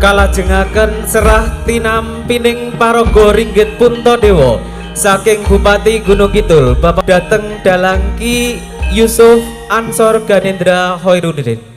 Kalajengaken serah tinampining paraga ringgit Puntadewa saking Bupati Gunung Kidul Bapak dateng Dalang Ki Yusuf Ansor Ganendra Hoirudin.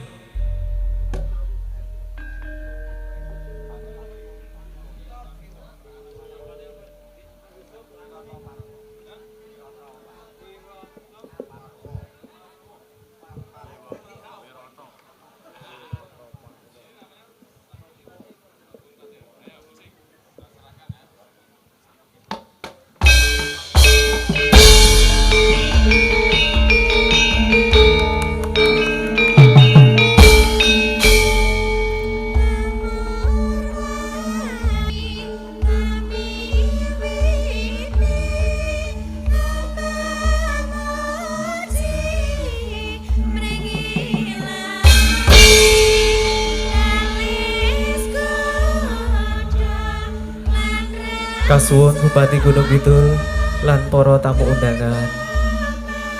Kasuwun Bupati Gunung Kidul lan para tamu undangan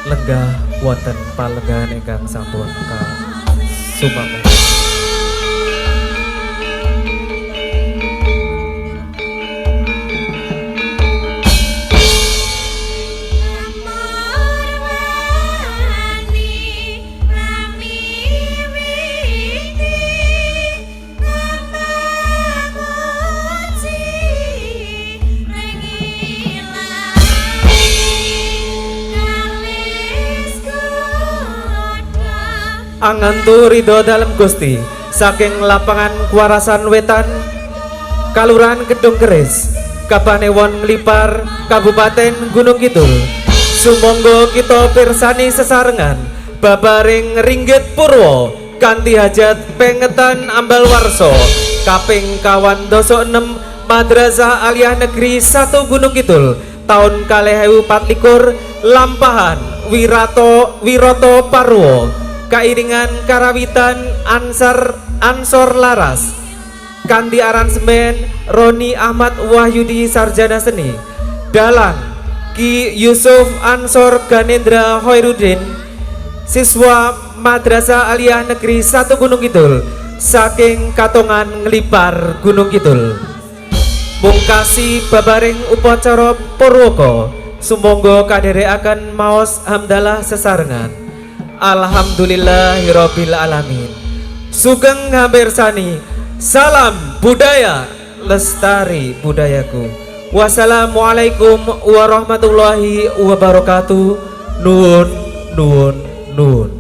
lenggah wonten palenggahan ingkang sampun kasumaken. Angantu ridho dalem Gusti saking lapangan Kuarasan Wetan Kalurahan Gedung Keris Kapanewon Nglipar Kabupaten Gunung Kidul. Sumangga kita pirsani sesarengan babaring ringgit purwa kanthi hajat pengetan ambal warsa kaping 26 Madrasah Aliyah Negeri 1 Gunung Kidul tahun 2024 lampahan Wiroto Parwo kairingan karawitan Ansor Laras kanthi aransemen Roni Ahmad Wahyudi Sarjana Seni Dalang Ki Yusuf Ansor Ganendra Hoirudin siswa Madrasah Aliyah Negeri 1 Gunung Kidul saking Katongan Nglipar Gunung Kidul. Mungkasi babaring upacara purwaka sumangga kadherekaken maos hamdalah sesarengan. Alhamdulillahirabbil alamin. Sugeng ngamirsani salam budaya lestari budayaku. Wassalamualaikum warahmatullahi wabarakatuh. Nuwun nuwun nuwun.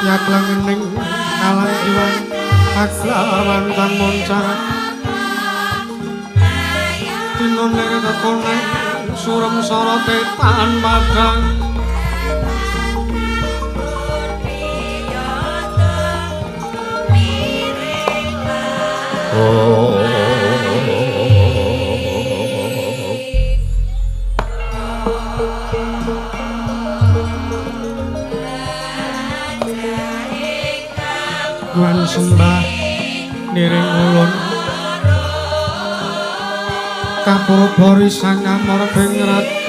yak langening kalang jiwan aglawan kang moncar tinon nek tekone surem sorote tan madang Guan sembah niring ulun kapurba risang amor bingrat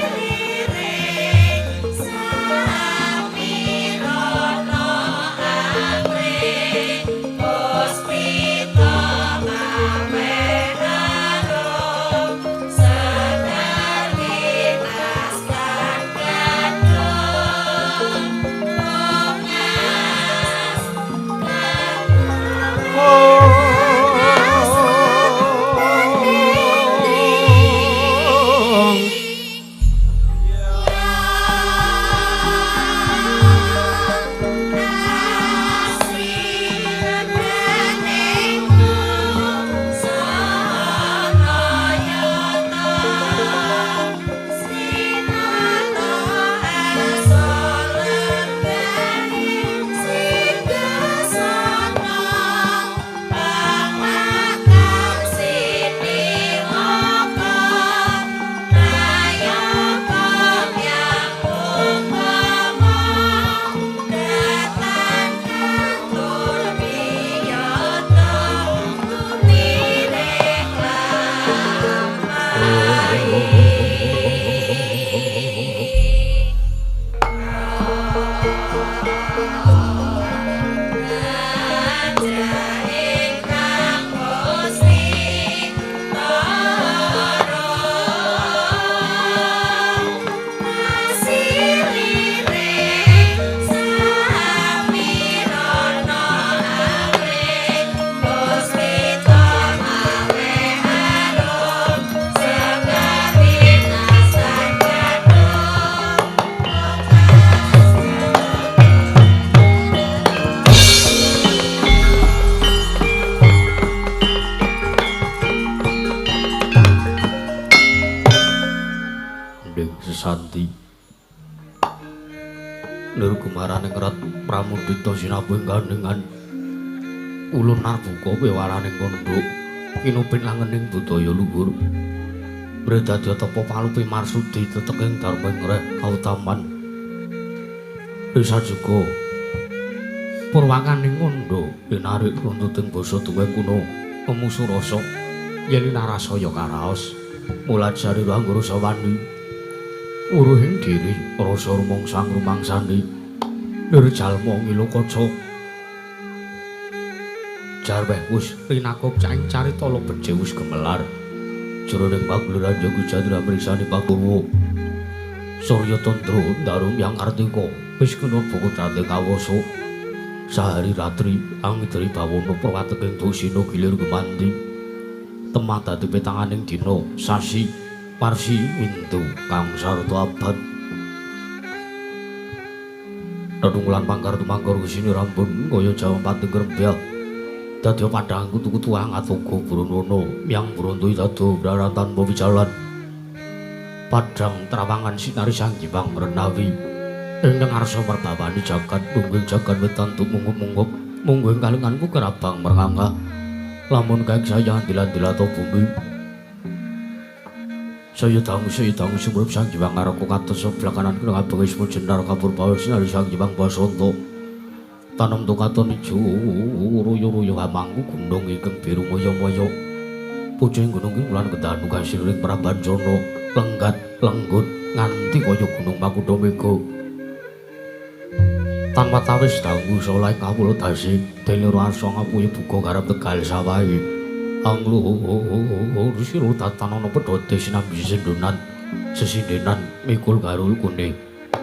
Santi Nur kumaraning rat pramudita sinabuh gandhengan ulun narbuka pewaraning kondhok kinuping langening budaya luhur bredadya tapa palupi marsudi teteking dharma ngreh kautaman desa juga purwakaning kondo dinarik runtuting basa tuwek kuno pemusu rasa yen narasaya karaos mulajari anggara sawani uruhing diri rasa rumangsang rumangsani nirjalma ngilu kaca jarweh wis rinakop caing carita lo becik wis gemelar jroning pagelaran Jago Candra mrisani Pakurwa Surya Tandra darum yang kartika wis kena buku trate kawasa sahari ratri angidri bawana prawateking dosina gilir gumanti temah dadi petanganing dina sasi Parsi Windu kang sarta abad Dadunglan pangkar tumangkar kesini rampun kaya jawa pati gerbyak dadya padhang kutu-kutu angat uga Brunono yang berontoi dado braratan pawijalan padhang trawangan sinari sang Hyang Renawi ingkang arsa merbabani jagat tungging jagat wetan tumunggup-munggup mungguing kalinganku kerabang merangga lamun kaing sayang dilan-dilato bumi saya tahu sumber sang Hyang Araka kados seblakanan kula ngabengis jenar kabur bawa sinari sang Hyang Basanta tanem tukaton ijo ruyo-ruyo hamangku gunung ingkang biru moyo-moyo pucing gunung iki lan kedanu kasiring Prabanjana lenggat lenggut nganti kaya gunung Makutha Mega tanpa tawis dangu soleh kawulodasi dene rasa ngapuyi buka garap Tegal Sawahi anglu sira tatanana pedhote sinambi sendonan sesindenan mikul garul kuning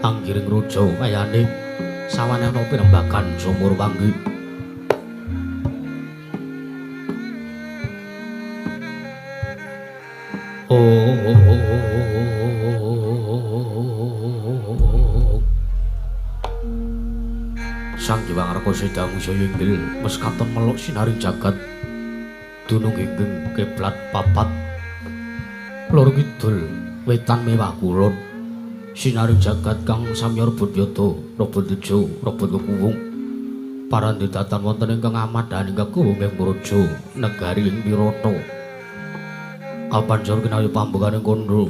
anggiring raja kayane sawane ana pirembagan sumur wanggi Sang Hyang Raka sedang saya inggil meskapun melok sinaring jagat dunung inggih kiblat papat lor kidul wetan mewah kulon sinaring jagat kang samya rebut yata rebut tejo rebut kuwung parandhetatan wonten ingkang amadhan ingkang kuwunging praja negari ing Wirata kapanjar kinayu pambukaning kondo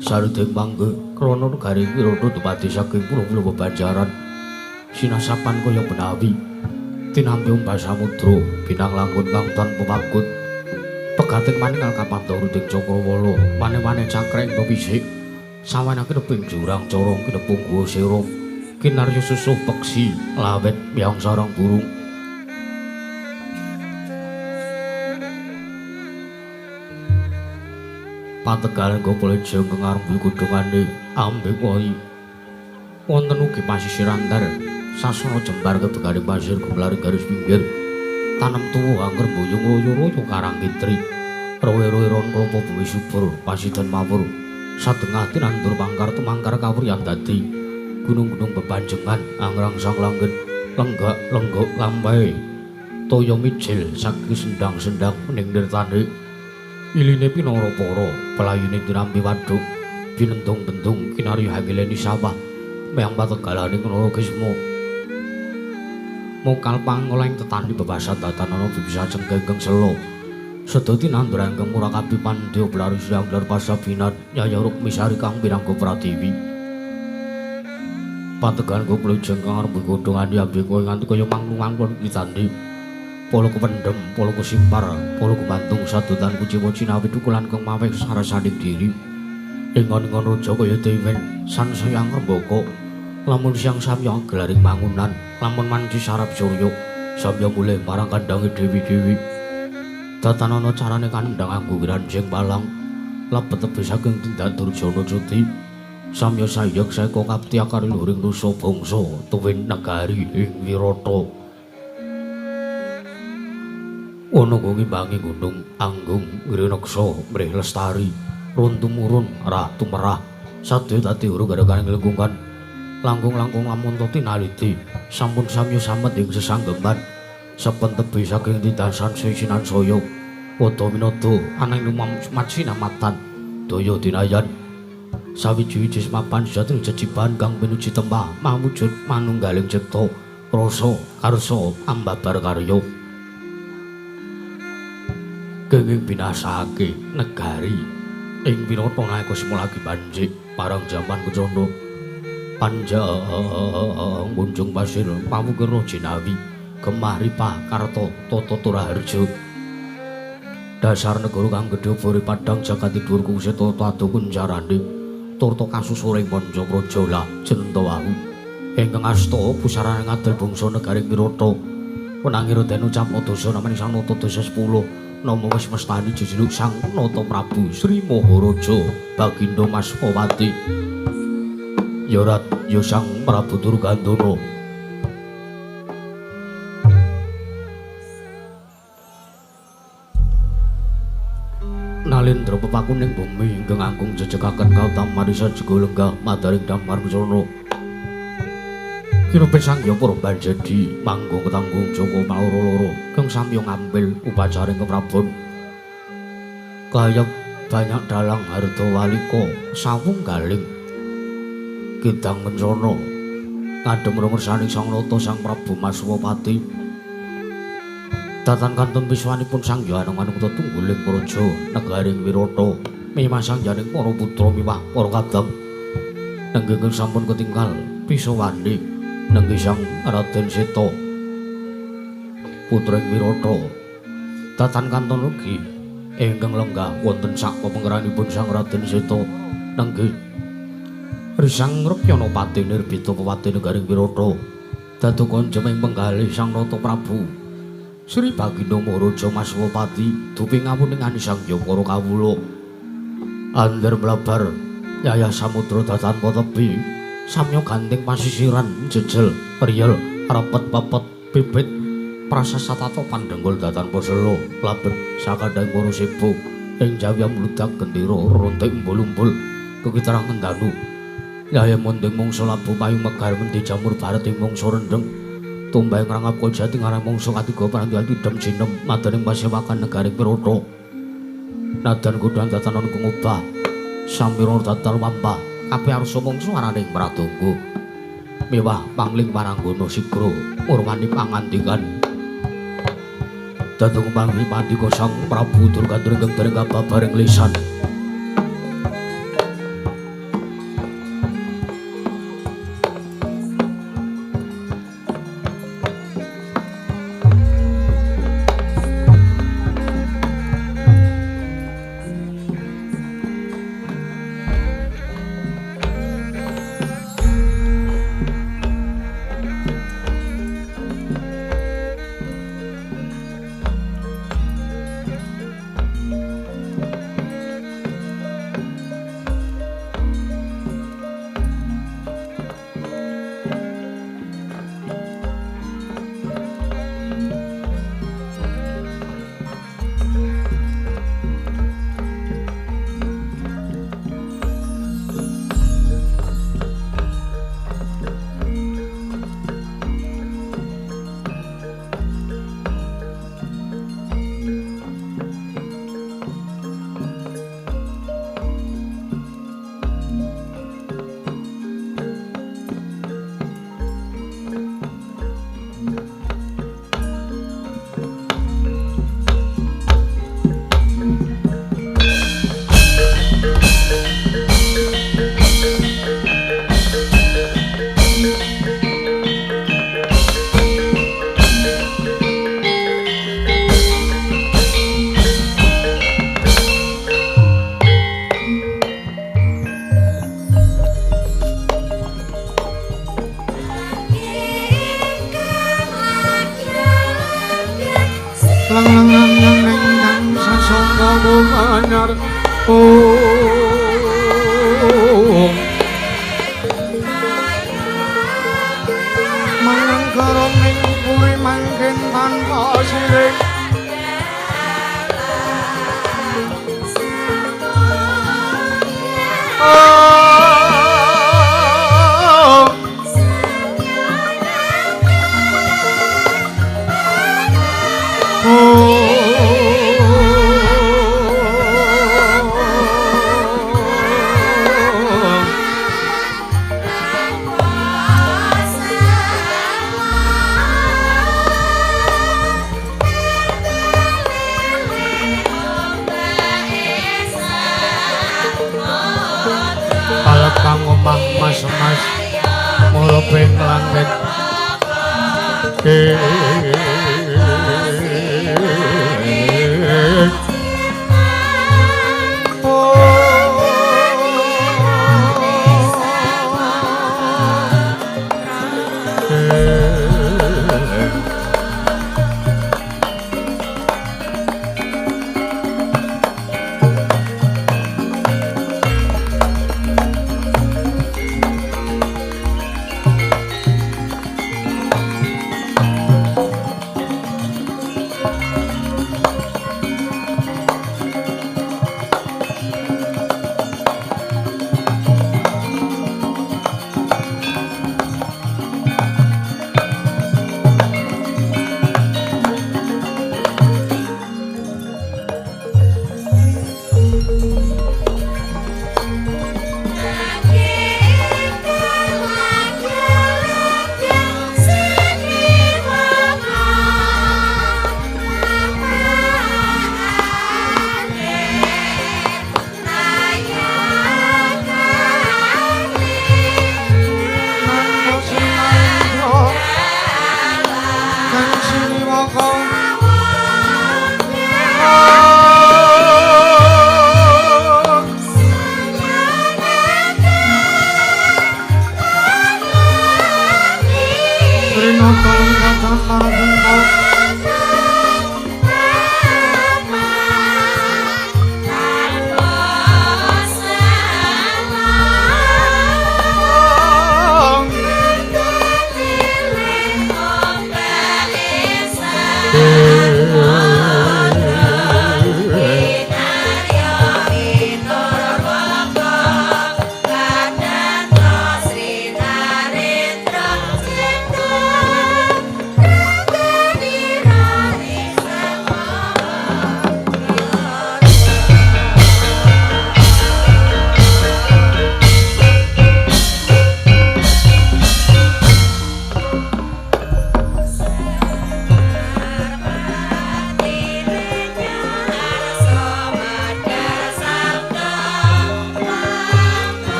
saruding mangke krana negari Wirata dumadi saking pulo-pulo bebanjaran sinasapan kaya benawi tinampi umbas samudra binang langkun kang tanpa pakut pegating maninggal kapandha ruting Cakrawala maneh-maneh cangkreng bepisik sawanake neping jurang corong kinepung guwa sira kinarya susuh peksi lawet miyang sarang burung pategalan gopole jeng ngarep kudungane ambek woi wonten ugi pasisir antar sasana jembar kebegaring pasir gumlaring garis pinggir tanem tuwa angger boyong royo-royo karang kitri rowe-rowe ron klopo bumi subur pasiden mawur satengah tinandur mangkar tumangkar kawriyan dadi gunung-gunung bebanjengan angrangsang langgeng lenggak-lenggok lambai toya mijil saking sendang-sendang ning nirtane iline pinara para pelayune dirampi waduk binentung-bentung kinarya hangileni sawah meang pategalaning nara gesmo mokal pangoleng tetani bebasan datanana bisa cenggeng selo sedoti nanduran kang murakabi pandya blari siang dar pasabinan nyaya rukmi sari kang pirangga pratiwi pategan goblok jengkang arep godhongan yambe kowe nganti kaya manglung-manglung ditandhi polo kependhem polo kesimpar polo kebantung sadutan kuciwa cinawi dukulan kang maweh sarasaning diri ingon-ingon raja kaya dewen sansayang rembaka lamun siang samya gelaring mangunan lamun manci sarap surya samya mulih marang kandange dewi-dewi datanana carane kandhang anggo granjing palang lebet tebe saking tindak Durjana Cuti samya sayek seka kapti akari luring rusa bangsa tuwin negari ing Wirata ana ngimbangi gunung anggung ngrineksa mrih lestari run tumurun rah tumerah sadaya dadi huru garakaning lengkungan langkung-langkung lamun tinaliti sampun samya samet ing sesanggeman sepen tebe saking tindasan sisinan saya wada winada ananging lumamat sinamatan daya dinayan sawiji-wiji mapan sejatine jejiban kang pinuji tempah mawujud manunggaling cipta rasa karsa ambabar karya kenging binasake negari ing Wirata naeka semulagi banjik parang jaman kecana panjang munjung pasir pamukira jinawi gemah ripah karta tata turaharja dasar negara kang gedhe bore padhang jagati dhuwur kuwise tata adukun jarane turta kasusuring manca praja lah Jentawahu ingkang asta pusarane ngadel bangsa negari Wirata wenangira den ucapna dosa namane Sang Nata Dasa 10 nama wis mestani jejuluk Sang Nata Prabu Sri Maharaja Bagindo Masmawati Yorat yo Sang Prabu Durgandana nalendra pepakuning bumi ingkang anggung jejegaken kautam marisa juga lenggah madaring damar kusana kinopin sangya para banjadi manggung ketanggung Joko Paloro-loro kang samya ngambil upacaring keprabon kaya banyak dalang harta walika sawung galing kidang mencana kadhem rumursaning Sang Nata Sang Prabu Maswapati datan kantun wiswanipun Sang Hyang Manungsa tungguling praja negaring Wirata mimasangjaning para putra miwah para kadang nengging sampun ketinggal pisawani nenggih Sang Raden Seta putra Wirata datan kantun ugi ingkang lenggah wonten sak pepengkeranipun Sang Raden Seta nenggih Risang Repyana Pati Nirbita Pawati negaring Wirata dadu kanca ing penggalih Sang Nata Prabu Sri Bagindo Maharaja Maswapati duping ngawuning anisangya para kawula andher mlabar yayah samudra datanpa tebi samya gandeng pasisiran jejel riyel repet pepet bibit prasasatata pandenggol datanpa selo labet sakadhang para sibu ing jawi mludak gendera rontik umbul-umbul kekitrang ngendanu yaya munding mangsa labu payu megar mendi jamur baret ing mangsa rendeng Tumbah ngrangap kojati ngarang mongso katiga panantian tidem jinem madaning pasewakan negaring Pirata. Nadan kuduan datanon kungubah sampira datar wampah kabeh arsa mongso araning Pradangga. Mewah pangling paranggana sigra urmani pangandikan. Dadung pangling pandika Sang Prabu Durga ingkang dereng kababaring lisan.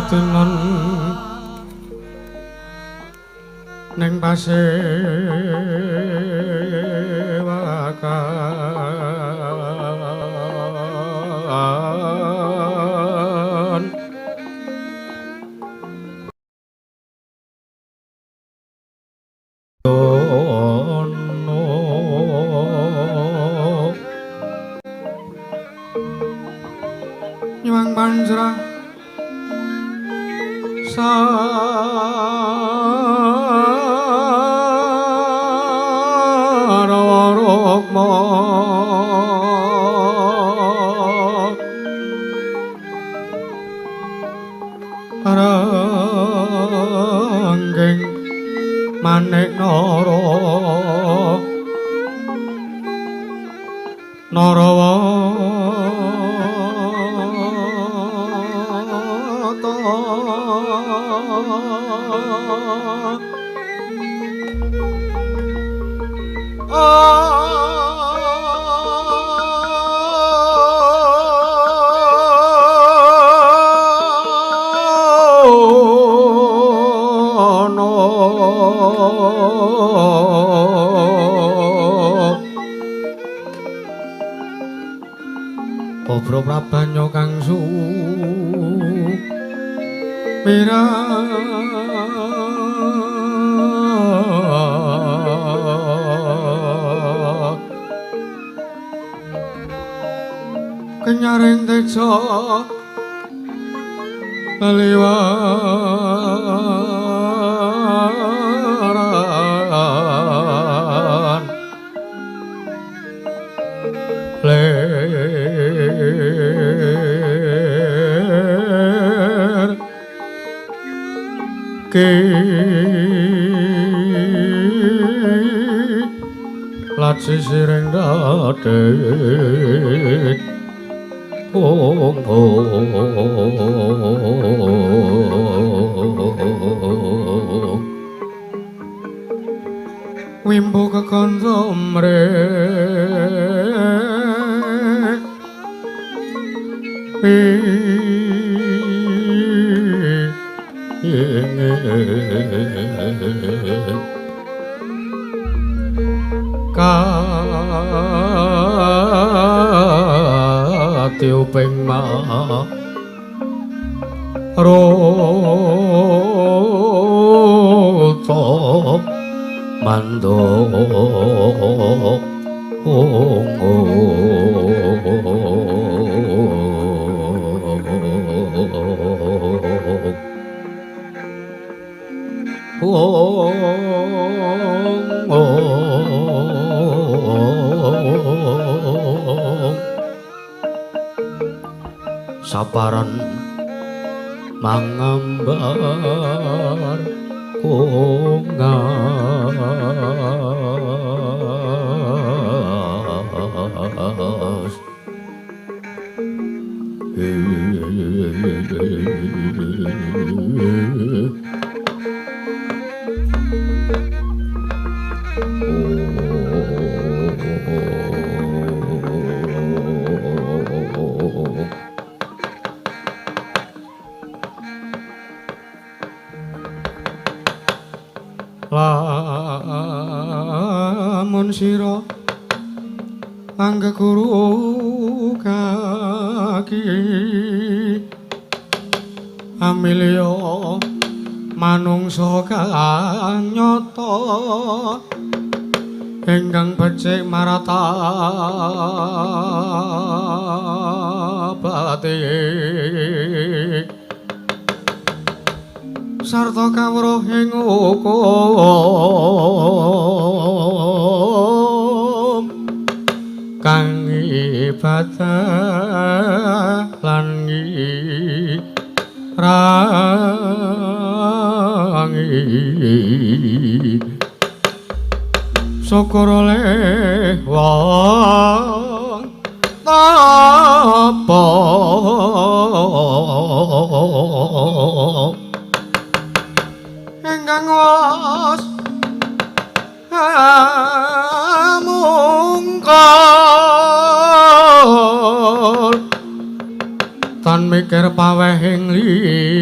tinon ning pasewakan ono nyuwang panjrah sarwarokma ranggeng manik Obro prabanyo kang sumirat kenyaring tejo laliwaran ler ke lat sisireng dadet wimbo kekandha mrek tiuping maroto mando saparan mangambar kongas lamun sira anggeguru kaki amilya manungsa kang nyata ingkang becik maratabati sarta kawruh ing hukum kang ibadah lan rangi syukur oleh wong apa ingkang was mungkal tan mikir pawehing liyan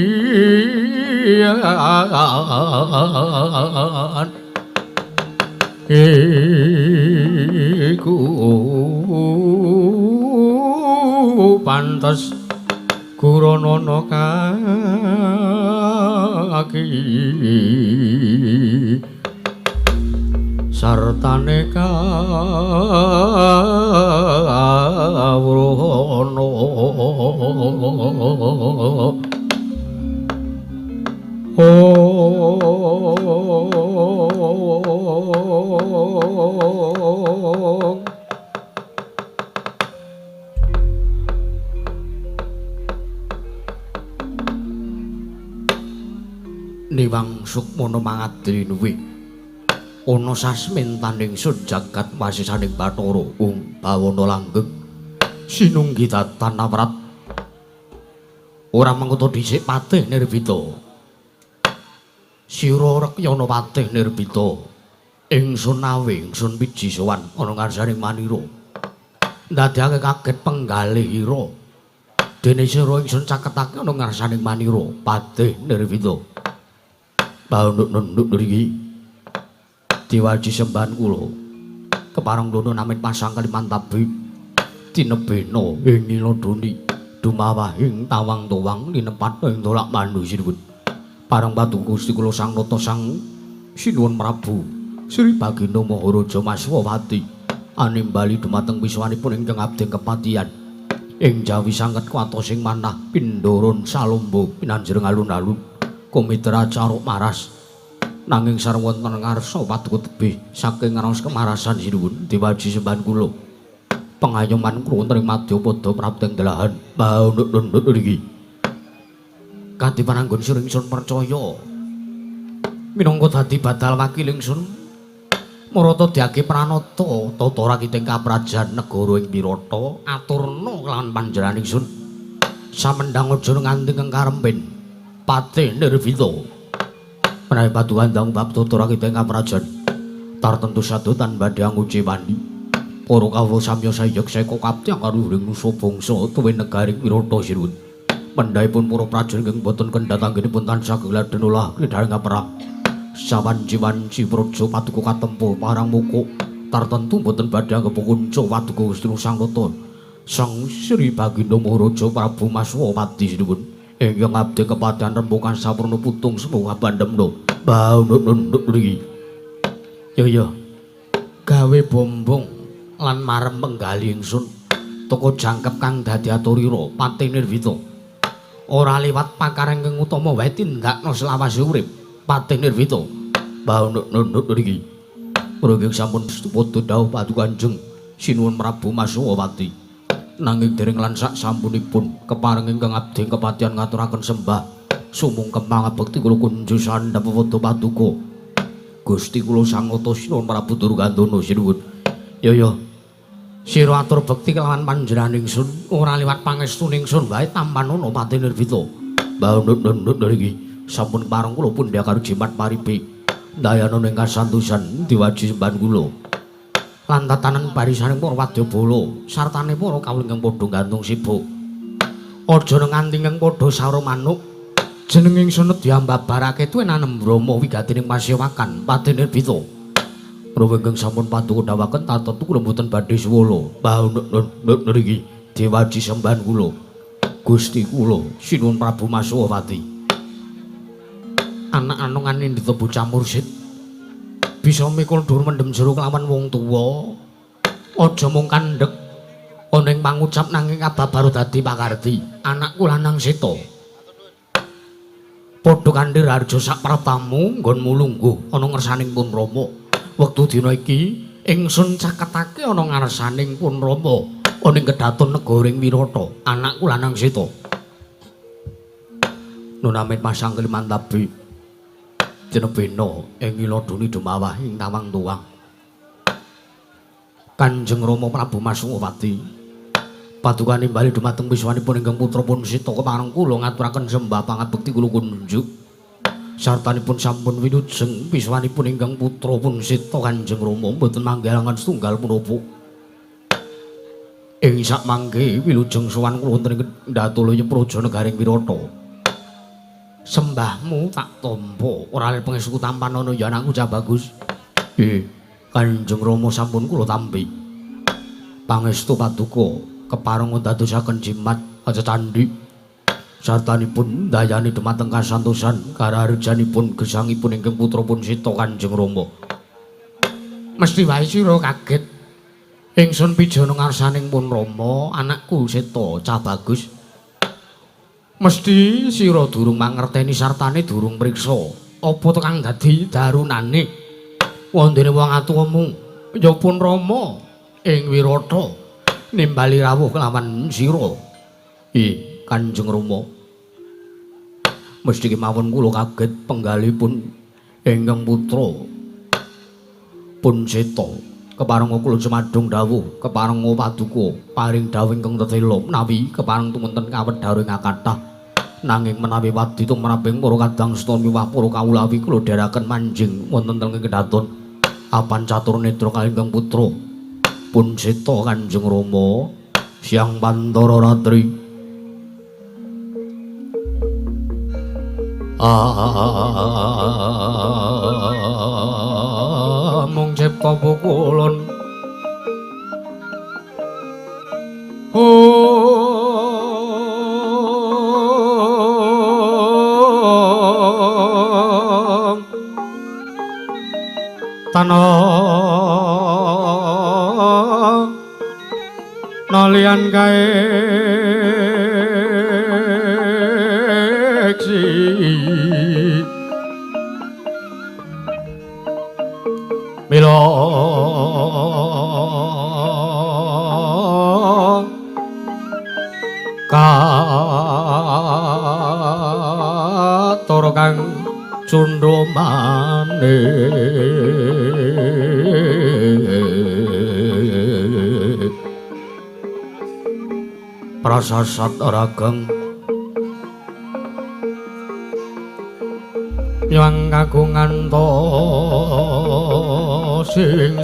iku pantes Kuranana kaki sartane kawruhana Niwang Sukmana mangadri nuwi ana sasmintaning sun jagat wasisaning Bathara bawana langgeng sinunggi datan awrat ora mengko dhisik patih Nirbita sira rekyana patih Nirbita ingsun awe ingsun wiji sowan ana ngarsaning manira ndadekake kaget penggalihira dene sira ingsun caketake ana ngarsaning manira patih Nirbita Baunuk nriki diwaji sembahan kula kepareng dono namit pasang Kalimantabi tinebena ing Nilodoni dumawahing tawang towang linepat ing tolak mandu sinipun pareng padu Gusti kula Sang Nata Sang Sinuwun Prabu Sri Baginda Maharaja Maswawati animbali dumateng wiswanipun ingkang abdi kepatihan ing jawi sanget kuwatosing manah Pindoron Salombo pinanjering alun-alun Komitra Caruk Maras nanging sareng wonten ngarsa paduka tebih saking ngraos kemarasan sinuwun diwaji sembahan kula pengayoman kula wonten ing Madyapada prapteng delahan baunuk niki kanthi pananggon sira ingsun percaya minangka dadi badal wakil ingsun marata diake pranata tata rakiting kaprajan negara ing Wirata aturna kelawan panjenengan ingsun samendhang aja nganti kang karempin Patih Nirbita menawi padukan dang bab tata rakiting kaprajan tartentu sadotan badhe nguci wani para kawula samya sayek seka kaptyang karo ring nusa bangsa tuwin negaring Wirata sinuwun pendhaipun para prajurit ingkang boten kendhat anggenipun tansah gladhen ulah kidharing perang sawanci-wanci praja paduka katempuh parang mukuk tartentu boten badhe anggep kunca paduka Gusti Sang Nata Sang Sri Baginda Maharaja Prabu Maswawati sinuwun ingkang abdi kepatihan rembukan sampurna putung semoga bandemna baunuk niki ya gawe bombong lan marem penggali ingsun toko jangkep kang dadi aturira Patih Nirbita ora liwat pakareng kang utama wae tindakna selawase urip Patih Nirbita baunuk niki mriki sampun stupada dawuh paduka Kanjeng Sinuwun Prabu Maswawati nanging dereng lan sak sampunipun kepareng ingkang abdi kepatihan ngaturaken sembah sumungkem pangabekti kula kunjuk sandhap pada paduka Gusti kula Sang Nata Sinuwun Prabu Durgandana sinuwun ya sira atur bekti kelawan panjenengan ingsun ora liwat pangestuning ingsun wae tampan ana Patih Nirbita baunuk niki sampun pareng kula pundhak karo jimat paripe dayana ing kasantosan diwaji sembahan kula lan tatanan barisaning para wadyabala sartane para kawula ingkang padha gantung sibuk aja nganti ingkang padha sawra manuk jeneng ingsun diambabarake tuwin anem Brahma wigatining pasyawakan Patih Nirbita menawi ingkang sampun paduka dawuhaken tatetu kula mboten badhe suwala baunuk niki diwaji sembahan kula Gusti kula Sinuwun Prabu Maswawati anak anungane ndita bocah mursid bisa mikul dur mendem jero kelawan wong tuwa aja mung kandhek ana ing pangucap nanging kababar dadi pakarti anakku lanang seta padha kandhir harja sak pratamu nggonmu lungguh ana ngarsaning pun Rama wektu dina iki ingsun caketake ana ngarsaning pun Rama ana ing kedhaton negara ing Wirata anakku lanang seta nunamit pasang Kalimantabi tinebena ing Nilodoni dumawah ing tawang tuwang Kanjeng Rama Prabu Maswawati paduka nimbali dumateng wiswanipun ingkang putra pun Sita kepareng kula ngaturaken sembah pangabekti kula kunjuk sartanipun sampun winujeng wiswanipun ingkang putra pun Sita Kanjeng Rama mboten manggihaken setunggal punapa Ing sakmangke wilujeng sowan kula wonten ing Ndatulaya Praja Negaring Wirata. Sembahmu tak tampa, ora le pengesuku tampanana ya anakku cah bagus. Kanjeng Rama sampun kula tampi. Pangestu paduka kepareng dadosaken jimat aja candhi. Sartanipun dayani dumateng kasantosan karaharjanipun gesangipun ingkang putrapun Sita Kanjeng Rama. Mesti wae sira kaget. Ingsun pijana ngarsaning pun Rama, anakku Seta cah bagus. Mesti sira durung mangerteni sartane durung priksa apa to kang dadi darunane wondene wong atuwamu ya pun Rama ing Wirata nimbali rawuh kelawan sira. Kanjeng Rama. Mesti kemawon kula kaget penggalipun ingkang putra pun Seta. Kepareng kula jumadung dawuh, kepareng paduka paring dawuh ingkang tetela menawi kepareng tumunten kawedharing akathah nanging menawi wadi tumraping para kadang seta miwah para kawulawi kula dheraken manjing wonten teng kedaton apan catur netra kalingkang putra pun Seta Kanjeng Rama Hyang Pandara Ratri. Mung cipta pukulun tanah nalian kaeksi mila katur kang cundha maneh prasasat rageng nyuwang kagungan to sing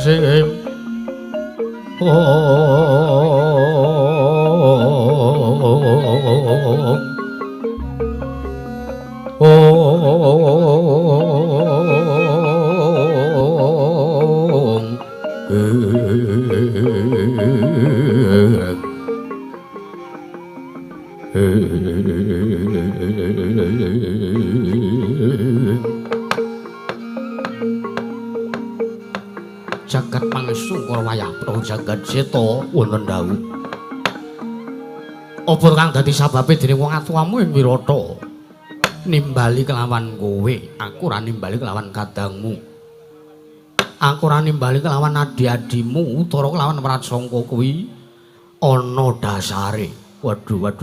jagat pangestu wayah pro jagat Seta wonten dawuh apa kang dadi sababe dening wong atuwamu ing Wirata nimbali kelawan kowe aku ora nimbali kelawan kadangmu aku ora nimbali kelawan adi-adimu utawa kelawan prasangka kuwi ana dasare waduh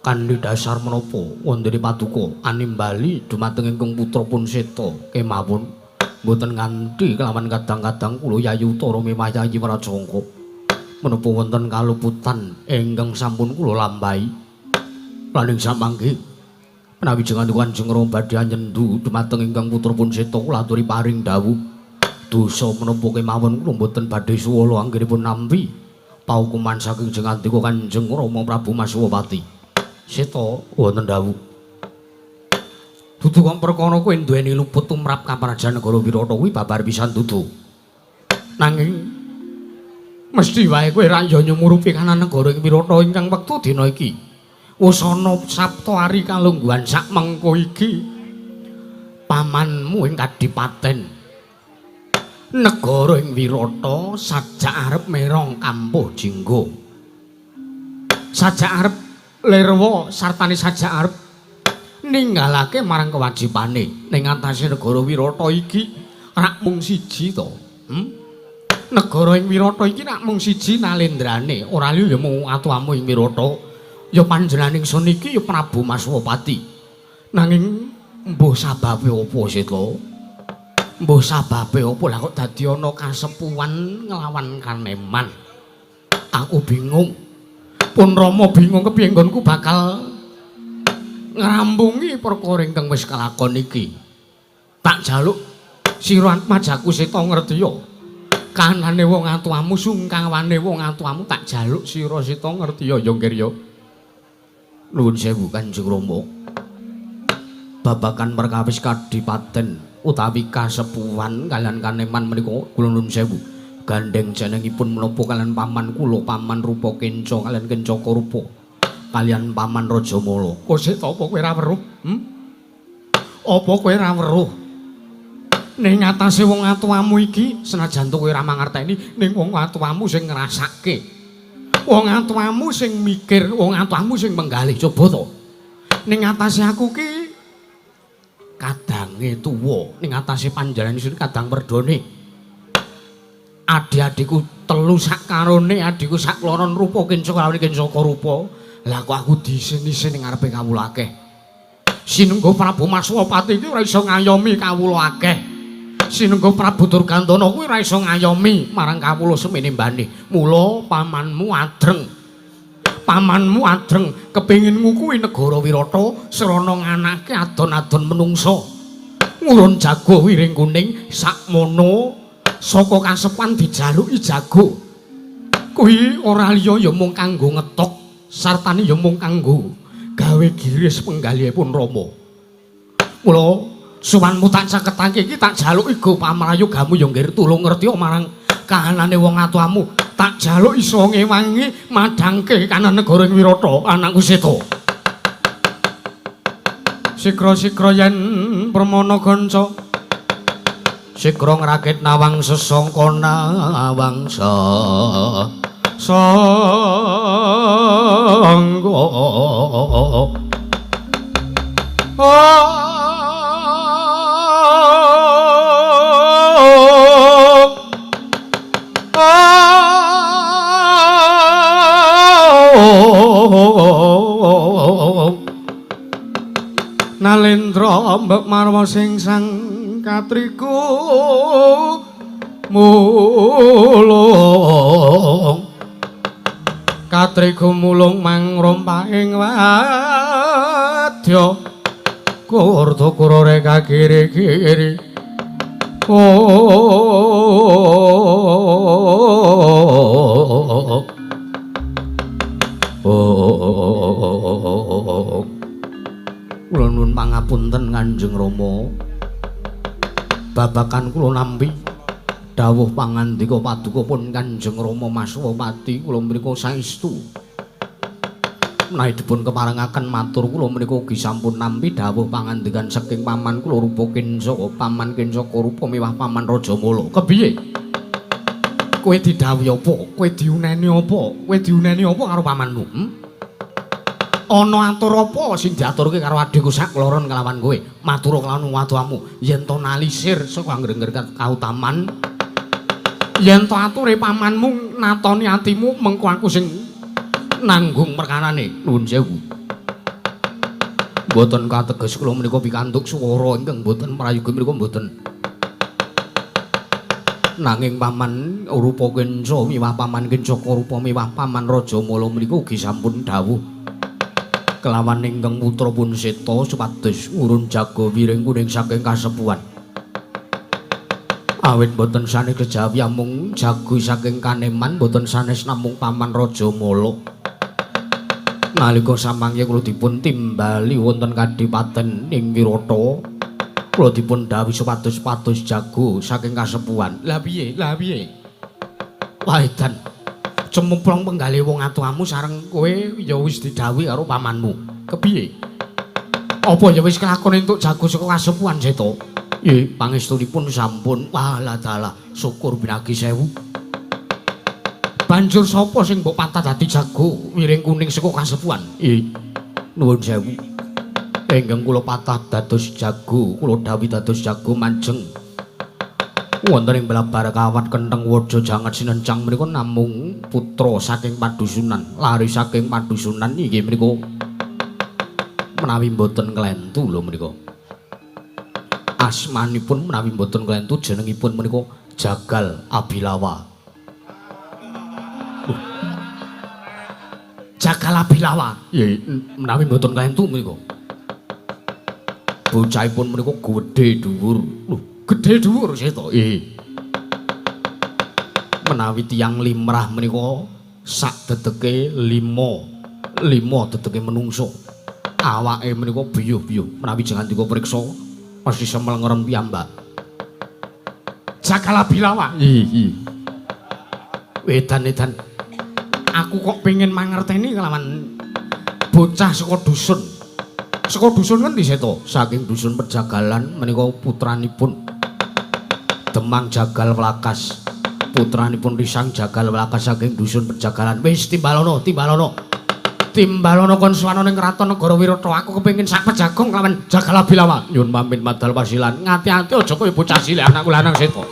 kanthi dasar menapa wondene paduka animbali dumateng ingkang putrapun Seta kemawon mboten nganti kelawan kadang-kadang kula yayu utara mimayayi prasangka menapa wonten kaluputan ingkang sampun kula lampahi lan ing samangke menawi jenengan Kanjeng Rama badhe anyendu dumateng ingkang putrapun Seta kula aturi paring dawuh dosa menapa kemawon kula mboten badhe suwala anggenipun nampi paukuman saking jenengan Kanjeng Rama Prabu Maswapati. Seta wonten dawuh dudu kang perkara kowe duweni luput tumrap kaprajan negara Wirata kuwi babar pisan dudu nanging mesti wae kowe ra ya nyumurupi kanan negara ing Wirata ingkang wektu dina iki wis ana sapta ari kalungguhan sak mengko iki pamanmu ing kadipaten negara ing Wirata sajak arep merong kampuh jinggo sajak arep lerwa sartane sajak arep ninggalake marang kewajibane ning atase negara Wirata iki rak mung siji to. Negara ing Wirata iki rak mung siji nalendrane, ora liya ya mung atuwamu ing Wirata, ya panjenengan ingsun iki ya Prabu Maswapati. Nanging mbuh sababe apa Seta? Mbuh sababe apa lah kok dadi ana kasepuhan nglawan Kaneman? Aku bingung. Pun Rama bingung kepiye nggonku bakal ngrampungi perkara ingkang wis kelakon iki. Tak jaluk sira majaku Seta ngerti ya. kanane wong atuamu sungkawane wong atuamu tak jaluk sira sita ngerti ya Kirya. Nuwun sewu Kanjeng Rama. Babakan perkawis kadipaten utawi kasepuhan kalian Kaneman menika kula nuwun sewu. Gandeng jenengipun menapa kalian paman kula Paman Rupa Kenca kalian Kencaka Rupa. Kalian Paman Rajamala. Kok sik apa kowe ora weruh? Apa kowe ora weruh? Ning atase wong atuamu iki senajan kowe ora mangerteni ning wong atuamu sing ngrasake. Wong atuamu sing mikir, wong atuamu sing menggalih coba to. Ning atase aku ki kadange tuwa, ning atase panjenengan sing kadang perdone. Adik-adikku telu sak karone, adikku sak kloron Rupa Kenca kawani Kencaka Rupa. Lah kok aku disin-isin ning ngarepe kawula akeh. Sinengga Prabu Maswapati iki ora iso ngayomi kawula akeh. Sinengga Prabu Durgandana kuwi ora iso ngayomi marang kawula semene mbane. Mula pamanmu adreng. Pamanmu adreng kepengin ngukuhi negara Wirata srana nganake adon-adon menungsa. Ngurun jago wiring kuning sakmono saka kasepan dijaluki jago. Kuwi ora liya ya mung kanggo ngetok sartane ya mung kanggo gawe giris penggalihipun Rama. Mula suwanmu tak caketake iki tak jaluki go pamrayogamu ya nggih tulung ngerti marang kahanane wong atuamu. Tak jaluk iso ngewangi madhangke kanan negara Wirata anakku Seta. Sikra-sikra yen permana ganca sikra ngrakit nawang sesangka nawangsa sangga Nalendra mbek marwa sing sang katriku mulung katriku mulung mangrompaing wadya kurta kurore kakiri-kiri Kula nuwun pangapunten Kanjeng Rama. Babakan kula nampi dawuh pangandika paduka pun Kanjeng Rama Maswapati kula mriku saestu. Menawi dipun keparengaken matur kula menika ugi sampun nampi dawuh pangandikan saking paman kula Rupa Kenca, Paman Kencaka Rupa miwah Paman Rajamala. Kepiye? Kowe didhawuhi apa? Kowe diuneni apa? Kowe diuneni apa karo pamanmu? Ana atur apa sing diaturke karo adikku sak kloron kelawan kowe? Matur kelawan watuamu yen to nalisir saka ngrengger kautaman. Yen to ature pamanmu natoni atimu mengko aku sing nanggung perkarane. Nuwun sewu. Mboten kateges kula menika pikantuk swara ingkang mboten prayoga menika mboten. Nanging Paman Rupa Kenca miwah Paman Kencaka Rupa miwah Paman Rajamala menika ugi sampun dawuh kelawan ingkang putra pun Seta supados ngurun jago wiring kuning saking kasepuhan. Awit boten sanes kejawi amung jago saking Kaneman boten sanes namung Paman Rajamala. Nalika samangke kula dipun timbali wonten kadipaten ing Wirata, kula dipun dawuhi supados-pados jago saking kasepuhan. Lah piye? Lah piye? Wah edan. Cemplung penggalih wong atuamu sareng kowe ya wis didhawuhi karo pamanmu. Kepiye? Apa ya wis kelakon entuk jago saka kasepuhan Seta? Nggih, pangestunipun sampun. Walah dalah, syukur binagi sewu. Banjur sapa sing mbok patah dadi jago wiring kuning saka kasepuhan? Nggih. Nuwun sewu. Enggeng kula patah dados jago, kula dawuhi dados jago manjeng. Wonten ing Blabar Kawat Kentheng Waja Jangat Sinencang menika namung putra saking padusunan, lari saking padusunan inggih menika menawi mboten klentu lho menika. Asmanipun menawi mboten klentu jenengipun menika Jagal Abilawa. Jagal Abilawa. Nggih, menawi mboten klentu menika. Bocahipun menika gedhe dhuwur. Lho, gedhe dhuwur Seta. Nggih. menawi tiyang limrah menika sak dedeke limo dedeke menungso awake menika biyuh-biyuh menawi jangan dika priksa mesti semelengeren piyambak Jakala Bilawa edan aku kok pengen mangerteni kelawan bocah saka dusun kan diseto saking dusun Perjagalan menika putranipun Demang Jagal Welakas putranipun Risang Jagal Welakas saking dusun Perjagalan wis timbalono kon suwana ning kraton negara Wirata aku kepengin sak pejagong kelawan Jakala Bilawa nyun pamit madal pasilan ngati-ati aja kaya bocah cilik anakku lanang seto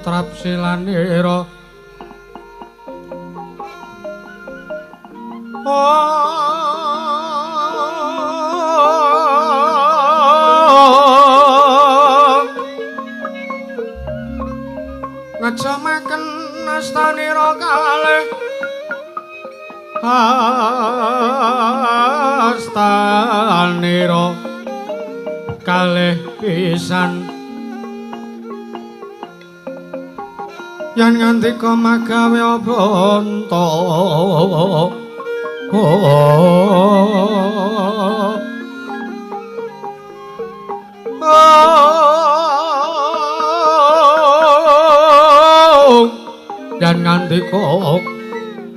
Trapsilanira ngajamaken astanira kalih astanira kalih pisan yen ngandika magawe banta yen ngandika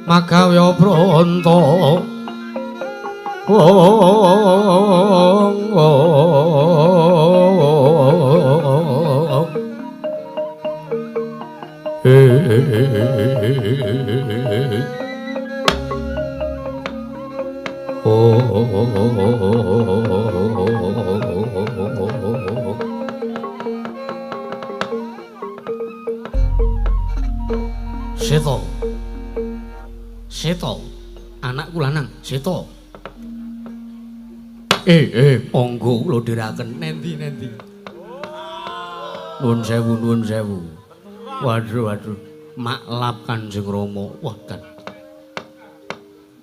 magawe banta Anakku lanang, Seto. Monggo kula dhiraken nendi. Nuwun sewu. Waduh. Maklap Kanjeng Rama. Wonten.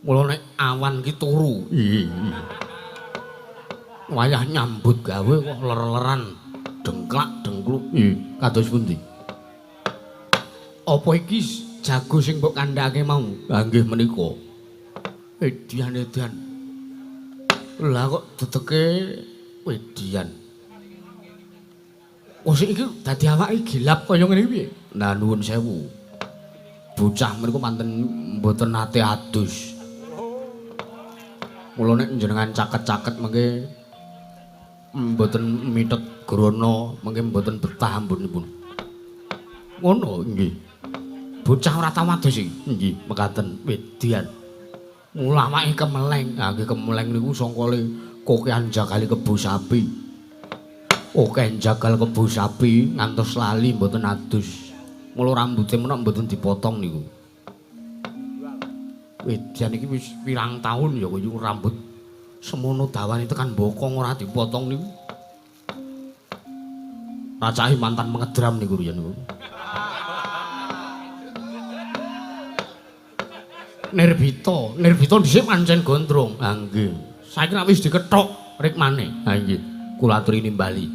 Mula nek awan ki turu. Wayah nyambut gawe kok ler-leran dengklak dengkluk. Kados pundi? Apa iki jago sing mbok kandhake mau? Nggih menika. Edian. Lah kok deteke wedian. Oh sik iki dadi awake gilap kaya ngene piye? Nah nuwun sewu. Bocah menika manten mboten nate adus. Mula nek njenengan caket-caket mengke mboten mitet grana, mengke mboten betah ampunipun. Ngono nggih. Bocah ora tau adus iki. Nggih, mekaten wedian. Mula awake kemeleng. Ha nggih kemeleng niku sangka le kokean jagali kebo sapi. Oke jagal kebo sapi ngantos lali mboten adus. Mula rambuté menak mboten dipotong niku. Wedian iki wis pirang taun ya kaya rambut semono dawane tekan bokong ora dipotong niku. Racahe mantan mengedram niku riyen niku. Nirbita dhisik pancen gondrong. Ha nggih. Saiki nek wis dikethok rek maneh. Ha nggih. Kula aturi nimbali.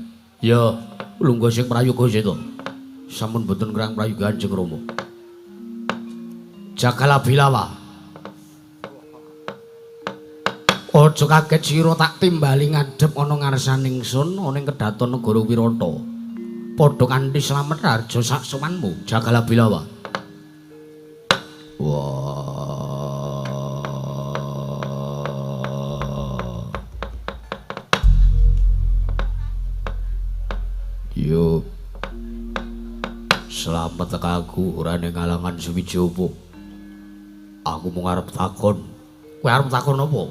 Ya, lungguh sing prayoga seto. Sampun boten ngrang prayoga Kanjeng Rama. Jagala Bilawa. Aja kaget sira tak timbali ngadhep ana ngarsaning ingsun ana ing kedaton negara Wirata. Padha kanthi slamet harja sak sowanmu, Jagala Bilawa. Yo. Slamet tekaku ora ning alangan Suwijapa. Aku mung arep takon. Kowe arep takon apa?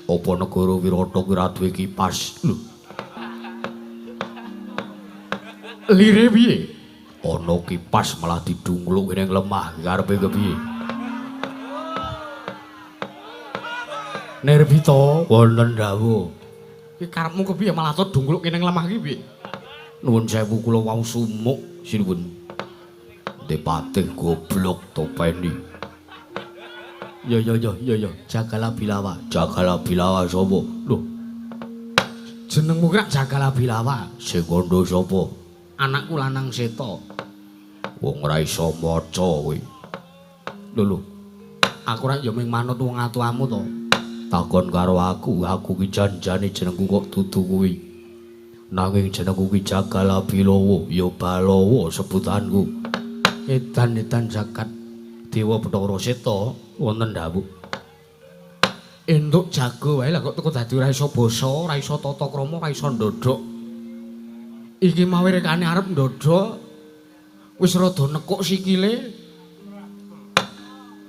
Apa negara Wirata kuwi ora duwe kipas? Lho. Lire piye? Ana kipas malah didungluk ning lemah karepe kepiye? Nirbita, wonten dawuh. Ki karepmu kepiye malah to dungluk ning lemah ki piye? Nuwun sewu kula wau sumuk sinuwun. Depatih goblok topeni. Ya Jagala Bilawa. Jagala Bilawa sapa? Lho. Jenengmu kira Jagala Bilawa. Sing kandha sapa? Anakku lanang Seta. Wong ora iso maca kowe. Lho. Aku ora ya mung manut wong atuamu to. Takon karo aku ki janjane jenengku kok dudu kuwi. Nanging jenengku ki Jagala Bilawa, ya Balawa sebutanku. Edan zakat Dewa Bathara Seta wonten dawuh. Enduk jago wae lah kok teko dadi ora iso basa, ora iso tata krama, ora iso ndodhok. Iki mawe rekane arep ndodhok. Wis rada nekuk sikile.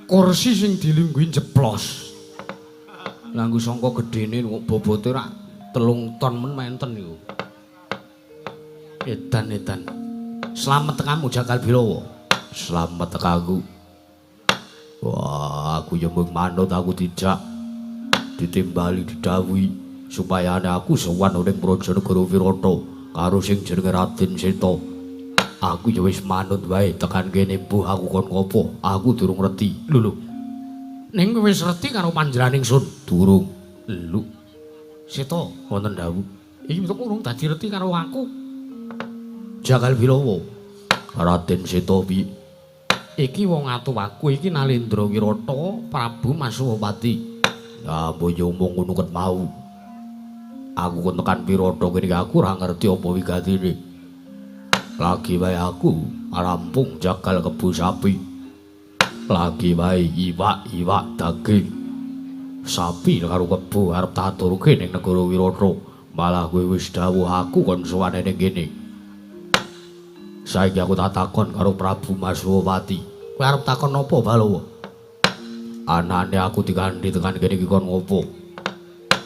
Kursi sing dilungguhi jeplos. Langgu sangka gedene bobote rak 3 ton men menten niku. Edan. Slamet tekamu Jagal Bilawa. Slamet tekaku. Wah, aku ya mung manut aku tidak ditimbali didhawuhi supaya aku sowan ning Prajanegara Wirata karo sing jenenge Raden Seta. Aku ya wis manut wae tekan kene mbuh aku kon ngopo. Aku durung ngerti. Lho. Ning kowe wis ngerti karo panjenengan ingsun? Durung. Lho. Seta wonten dawuh. Iki mesti urung dadi ngerti karo aku. Jagal Bilawa. Raden Seta piye? Iki wong atuwaku iki Nalendra Wirata Prabu Masuwapati. Ya mbok yo omong ngono ket mau. Aku kon tekan Wirata kene aku ora ngerti apa wigatine. Lagi wae aku rampung jagal kebo sapi. Lagi wae iwak daging sapi karo kebo arep tak aturke ning negara Wirata. Malah kowe wis dawuh aku kon sowane ning kene. Saiki aku tak takon karo Prabu Masuwapati. Kowe arep takon apa, Balawa? Anane aku dikanthi tekan kene iki kon ngopo?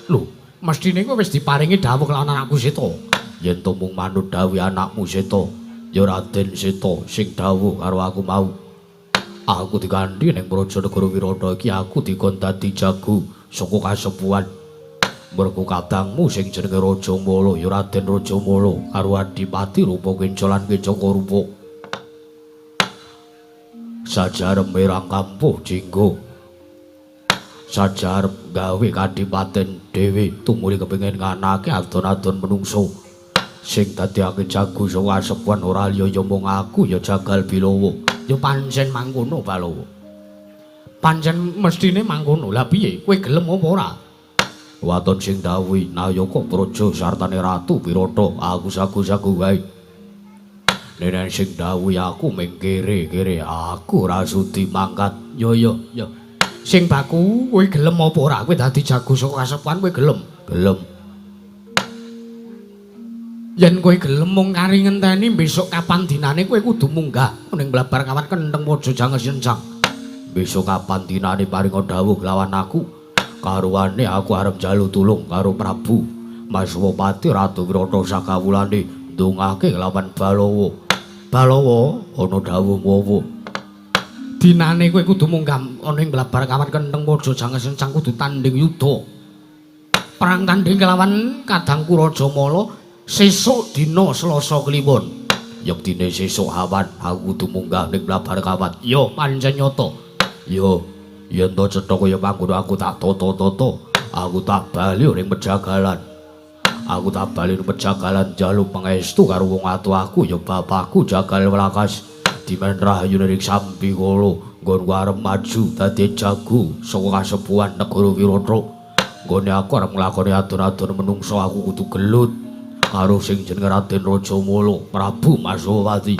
Lho, mestine kowe wis diparingi dawuh kelawan anakku Seta. Yen to mung manut dawuh anakmu Seta, ya Raden Seta sing dawuh karo aku mau. Aku diganti ning Praja Negara Wirata iki aku dikon dadi jago saka kasepuhan. Mergo kadangmu sing jenenge Raja Mala ya Raden Raja Mala karo Adipati Rupa Kenca lan Kecaka Rupa. Sajarep merang kampuh jinggo. Sajarep gawe kadipaten dhewe tumuli kepengin nganake adon-adon menungso. Sing dadekake jago saka kasepuhan ora liya ya mung aku ya Jagal Bilawa. Ya pancen mangkono Balawa. Pancen mestine mangkono. Lah piye? Kowe gelem apa ora? Waton sing dawuhi Nayaka Praja sartane Ratu Wirata aku sagu-sagu wae. Nenen sing dawuhi aku mung kere-kere aku ora sudi mangkat. Yo. Sing baku kowe gelem apa ora? Kowe dadi jago saka kasepuhan kowe gelem? Gelem. Yen kowe gelem mung kari ngenteni besok kapan dinane kowe kudu munggah ning Blabar Kawat Kendheng Waja Janges Yencang. Besok kapan dinane paringa dawuh lawan aku. Karuane aku arep njaluk tulung karo Prabu Maswapati Ratu Wirata sakawulane ndongake lawan Balawa. Balawa ana dawuh apa? Dinane kowe kudu munggah ning Blabar Kawat Kendheng Waja Janges Yencang kudu tanding yuda. Perang tanding kelawan kadangku Raja Mala. Sesuk dina Selasa Kliwon. Yektine sesuk awan aku kudu munggah ning Blabar Kawat. Yo pancen nyata. Yo yen to cetha kaya mangkono aku tak tata-tata. Aku tak bali ning pejagalan. Aku tak bali ning pejagalan njaluk pangestu karo wong atuh aku ya bapakku Jagal Welakas. Dimen rahayu ning sambi kala nggonku arep maju dadi jago saka kasepuhan negara Wirata. Nggone aku arep nglakoni adon-adon menungso aku kudu gelut. Karo sing jenenge Raden Raja Mala Prabu Maswapati.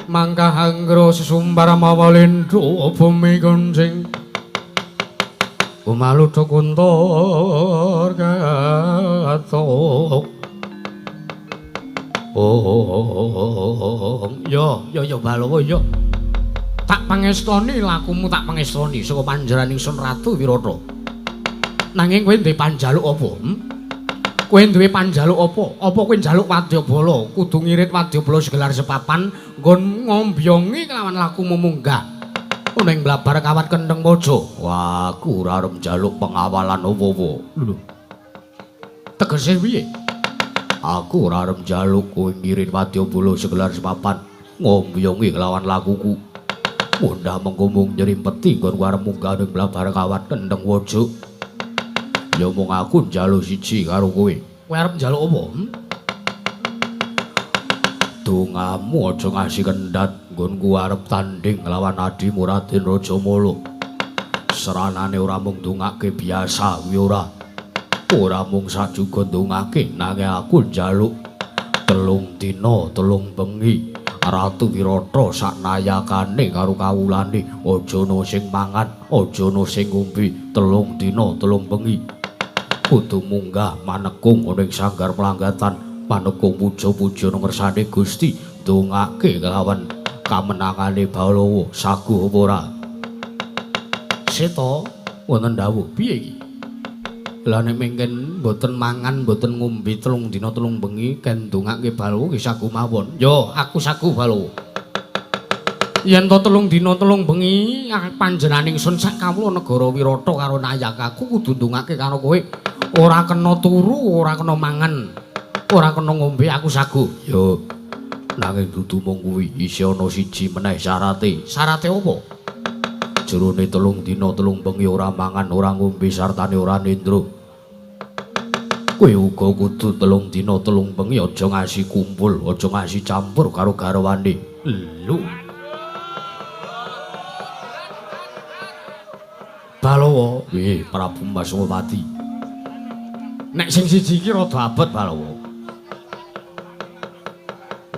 Mangka anggara sesumbar mawalendra bumi gonceng. Umaluta kuntur katok. Yo Balawa yo. Tak pangestoni lakumu tak pangestoni saka panjenengan ingsun Ratu Wirata. Nanging kowe duwe panjaluk apa? Kowe duwe panjaluk apa? Apa kowe njaluk wadyabala? Kudu ngirit wadyabala segelar sepapan nggon ngombyongi kelawan lakumu munggah ning Blabar Kawat Kendheng Waja. Wah, aku ora arep njaluk pengawalan apa-apa. Lho. Tegese piye? Aku ora arep njaluk kowe ngirit wadyabala segelar sepapan ngombyongi kelawan lakuku. Mundah mengko mung nyrimpeti nggon arep munggah ning Blabar Kawat Kendheng Waja. Ya mung aku njaluk siji karo kowe. Kowe arep njaluk apa? Dongamu aja ngasih kendhat nggonku arep tanding nglawan adimu Raden Raja Mala. Seranane ora mung dongake biasa kuwi ora. Ora mung sajuga dongake nanging aku njaluk 3 dina 3 bengi Ratu Wirata saknayakane karo kawulane aja ana sing mangan, aja ana sing ngombe 3 dina 3 bengi. Kudu munggah manekung ning sanggar pelanggatan manekung puja-puja ngersane Gusti ndongake kelawan kamenangane Balawa saguh apa ora. Seta wonten dawuh piye iki? Lah nek mengken mboten mangan mboten ngombe 3 dina 3 bengi ken ndongake Balawa nggih saguh mawon. Yo aku saguh Balawa. Yen to 3 dina 3 bengi panjenengan ingsun sak kawula negara Wirata karo Nayakaku kudu ndongake karo kowe. Ora kena turu, ora kena mangan, ora kena ngombe aku saguh. Yo. Nanging dudu mung kuwi, isih ana siji meneh syarate. Syarate apa? Jerone 3 dina 3 bengi ora mangan, ora ngombe sartane ora nindra. Kowe uga kudu 3 dina 3 bengi aja ngasih kumpul, aja ngasih campur karo garwane. Lho. Balawa, Prabu Maswapati. Nek sing siji iki rada abot Balawa.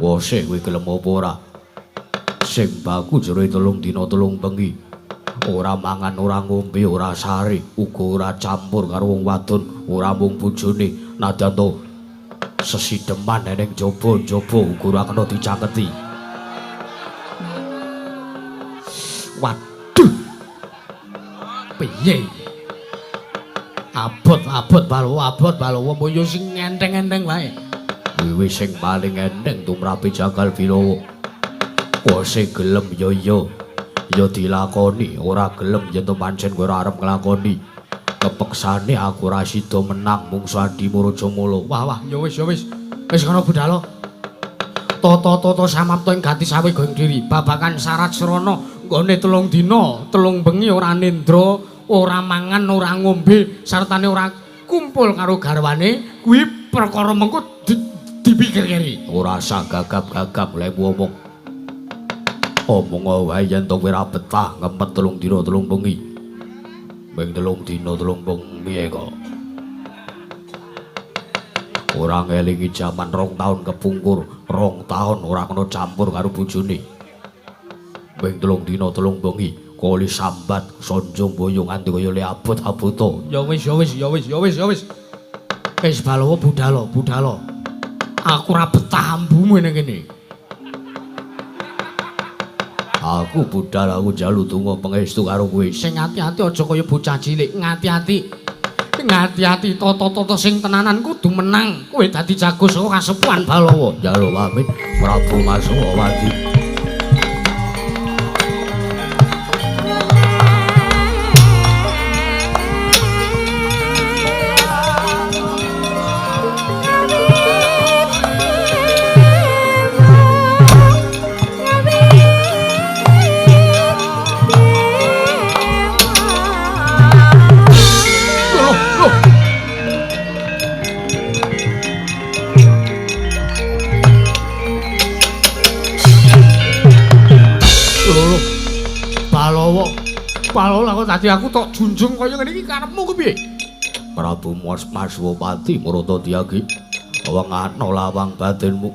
Wose kowe gelem apa ora? Sing baku jero 3 dina 3 bengi. Ora mangan, ora ngombe, ora sare, uga ora campur karo wong wadon, ora mung bojone, nadyan to sesideman ning jaba-jaba uga ora kena dicaketi. Waduh. Piye? Abot Balawa, abot Balawa, mbok yo sing enteng-enteng wae. Wiwi sing paling eneng tumrape Jagal Bilowo. Kowe sing gelem ya iya. Ya dilakoni, ora gelem yen to pancen kowe ora arep nglakoni. Kepeksane aku ora sida menang mungsu Adi Murajamala. Wah, ya wis ya wis. Wis kana budhalo. Tata-tata samapta ing gati sawe going diri. Babakan syarat srana nggone 3 dina, 3 bengi ora nendra, ora mangan, ora ngombe, sartane ora kumpul karo garwane, kuwi perkara mengko dipikir-kiri. Ora usah gagap-gagap lek ngomong. Omong wae yen to kowe ora betah ngempet 3 dina 3 bengi. Beng 3 dina 3 bengi kok. Ora ngelingi jaman 2 taun kepungkur, 2 taun ora kena campur karo bojone. Beng 3 dina 3 bengi, koli sambat sonjong boyo nganti kaya le abot-aboto. Ya wis ya wis ya wis ya wis ya wis. Wis Balawa budhalo. Aku ora betah ambumu ning kene. Aku budal aku jalu donga pangestu karo kowe. Sing ati-ati aja kaya bocah cilik, ngati-ati. Ngati-ati tata-tata sing tenanan kudu menang. Kowe dadi jago saka kasepuhan Balawa. Jalu pamit Prabu Maswawati. Balawa kok dadi aku tok junjung kaya ngene iki karepmu ku piye? Prabu Maswapati Muratadyagi, wengana lawang batinmu.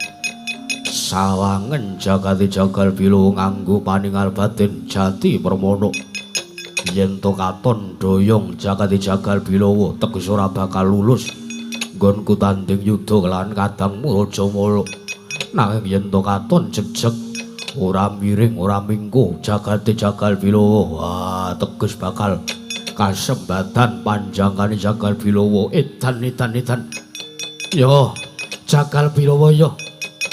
Sawangen jagati Jagal Bilowo nganggo paningal batin jati permono. Yen to katon doyong jagati Jagal Bilowo teges ora bakal lulus. Nggonku tanding yudha kelawan Kadang Murajamala. Nanging yen to katon jejeg ora miring ora minggu jagate Jagal Bilowo, wah teges bakal kasembatan panjangane Jagal Bilowo. Edan yo Jagal Bilowo yo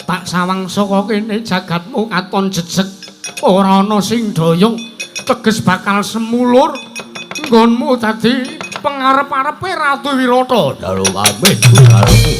tak sawang saka kene jagatmu katon jejeg ora ana sing doyong teges bakal semulur nggonmu dadi pengarep-arepe Ratu Wirata. Dalu pamit garpu.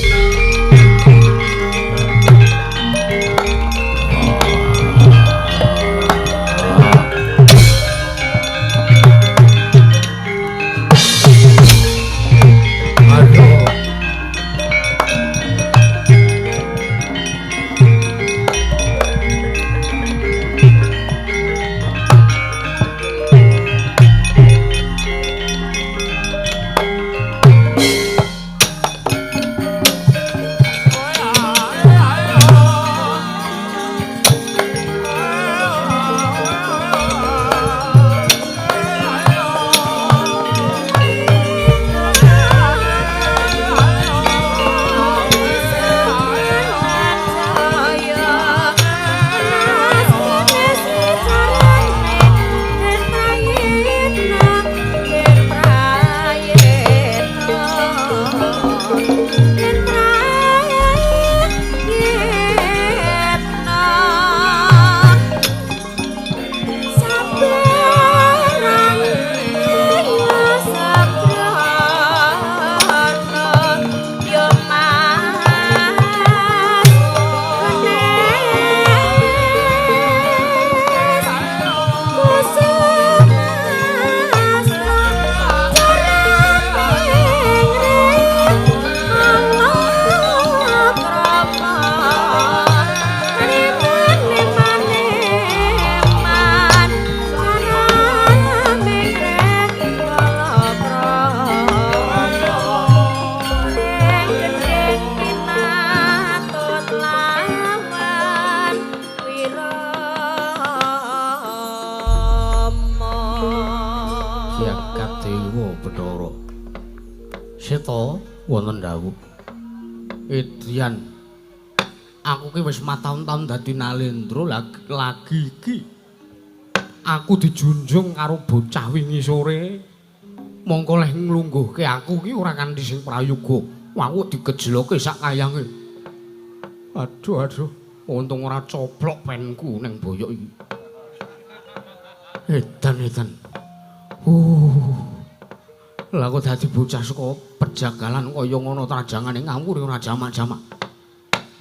Seta wonten dawuh. Edrian, aku ki wis mataun-taun dadi nalendra lagi iki. Aku dijunjung karo bocah wingi sore. Mongko leh nglungguhke aku ki ora kanthi sing prayoga. Aku digejloke sak kayange. Aduh. Untung ora coplok penku ning boyok iki. Edan. Lah kok dadi bocah saka pejagalan kaya ngono trajangane ngawur ora jamak-jamak.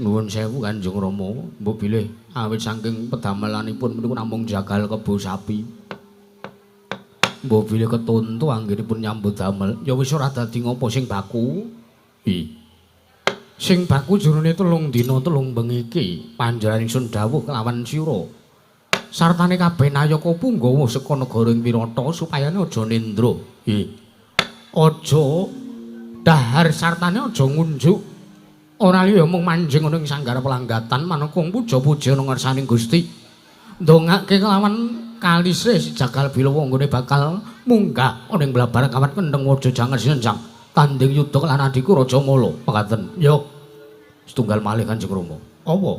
Nuwun sewu Kanjeng Rama, mbok bilih awit saking pedamelanipun meniku namung jagal kebo sapi. Mbok bilih ketuntu anggenipun nyambut damel, ya wis ora dadi ngopo sing baku. Sing baku jurune 3 dina 3 bengi iki panjenengan ingsun dawuh kelawan sira. Sartane kabeh nayaka punggawa saka negara ing Wirata supayane aja nendra. Aja dahar sartane aja ngunjuk. Ora liya mung manjing ana ing sanggar pelanggatan manungkung puja-puja ana ngarsaning Gusti. Ndongake kelawan kalisih si Jagal Bilawa nggone bakal munggah ana ing blabar kawat kendeng waja jangan sinenjang tanding yuda lan adiku Raja Mala. Mekaten. Yo. Setunggal malih Kanjeng Rama. Apa?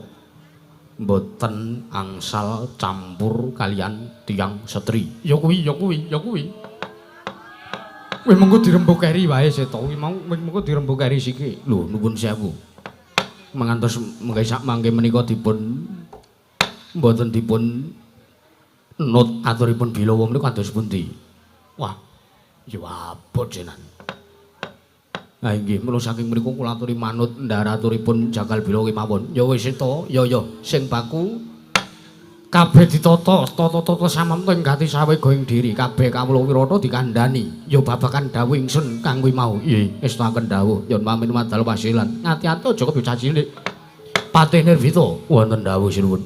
Mboten angsal campur kalian tiyang setri. Ya kuwi. Wis mengko dirembuk keri wae seta. Kuwi mau mengko dirembuk keri siki. Lho, nuwun sewu. Mangantos mengke sak mangke menika dipun mboten dipun not aturipun Bilawa menika kados pundi? Wah, ya abot jenan. Ha inggih, mula saking mriku kula aturi manut ndaraturipun Jagal Bilawa kemawon. Ya wis seta, ya sing baku kabeh ditata samemta ing gati sawe going diri kabeh kawula Wirata dikandhani ya babakan dawuh ingsun kang kuwi mau nggih ngestakaken dawuh yen pamit madal pasilan ngati-ati aja kebocah cilik Patih Nirvita wonten dawuh sinuwun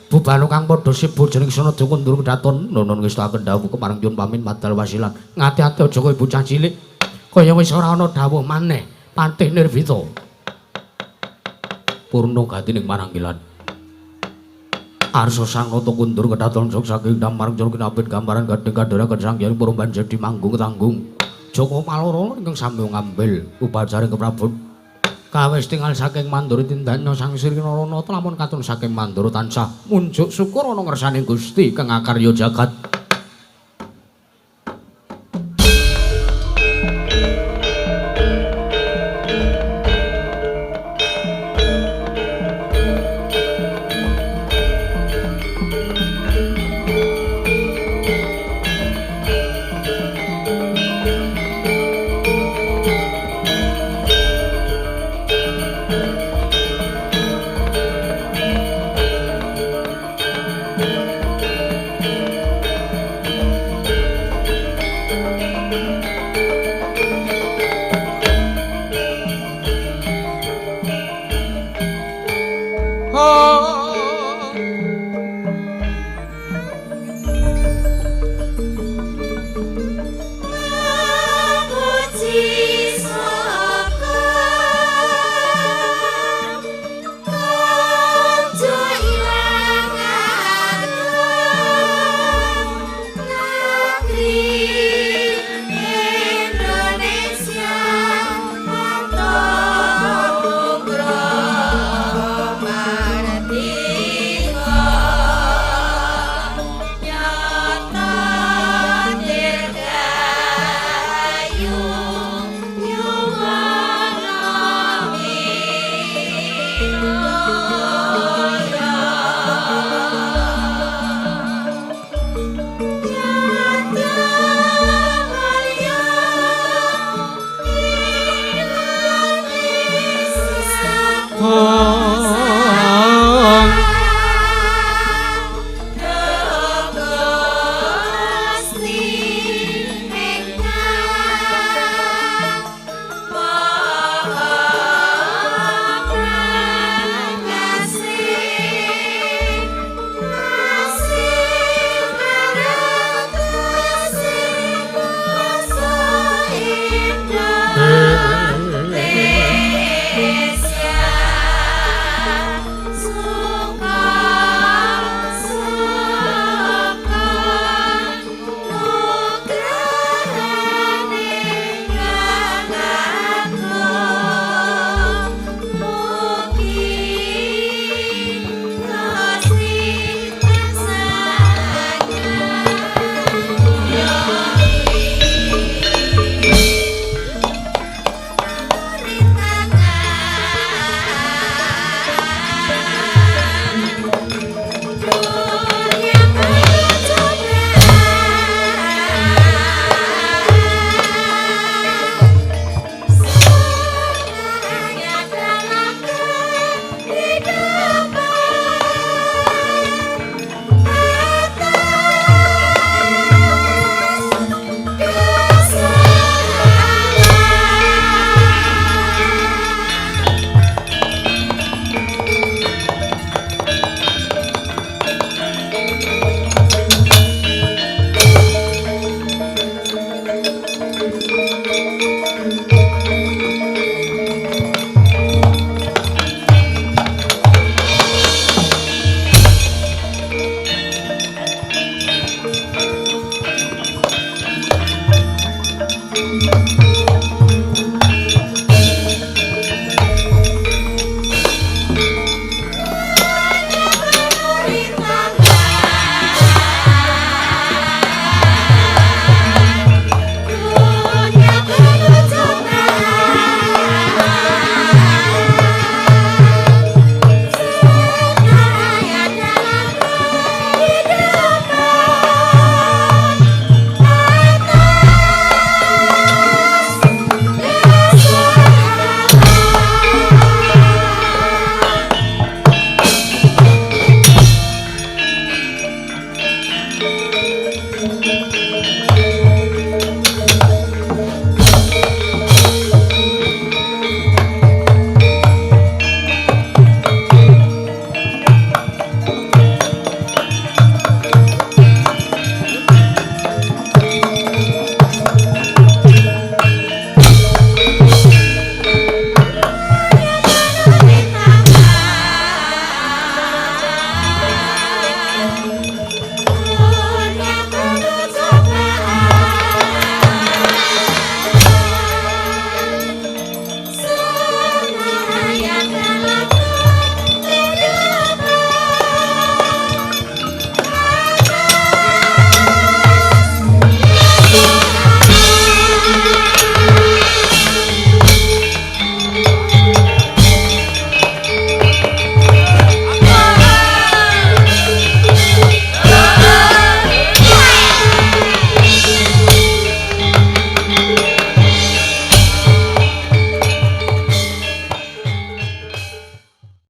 bubanu kang padha sibuk jeneng Sanadya Kundur Kedaton nuwun ngestakaken dawuh kemareng yen pamit madal pasilan ngati-ati aja kowe bocah cilik kaya wis ora ana dawuh maneh Patih Nirvita purna gatining maranggilan Arsa Sang Nata Kundur Kedaton sok saking Damar Jana kinapit gambaran gadhing kadhara kesanggihan Purban jadi manggung tanggung Joko Maloro ingkang sami ngambil upacara keprabon kawis tinggal saking Mandura Tindanya Sang Sri Narana lamun katun saking Mandura tansah munjuk syukur ana ngersaning Gusti kang akarya jagat Oh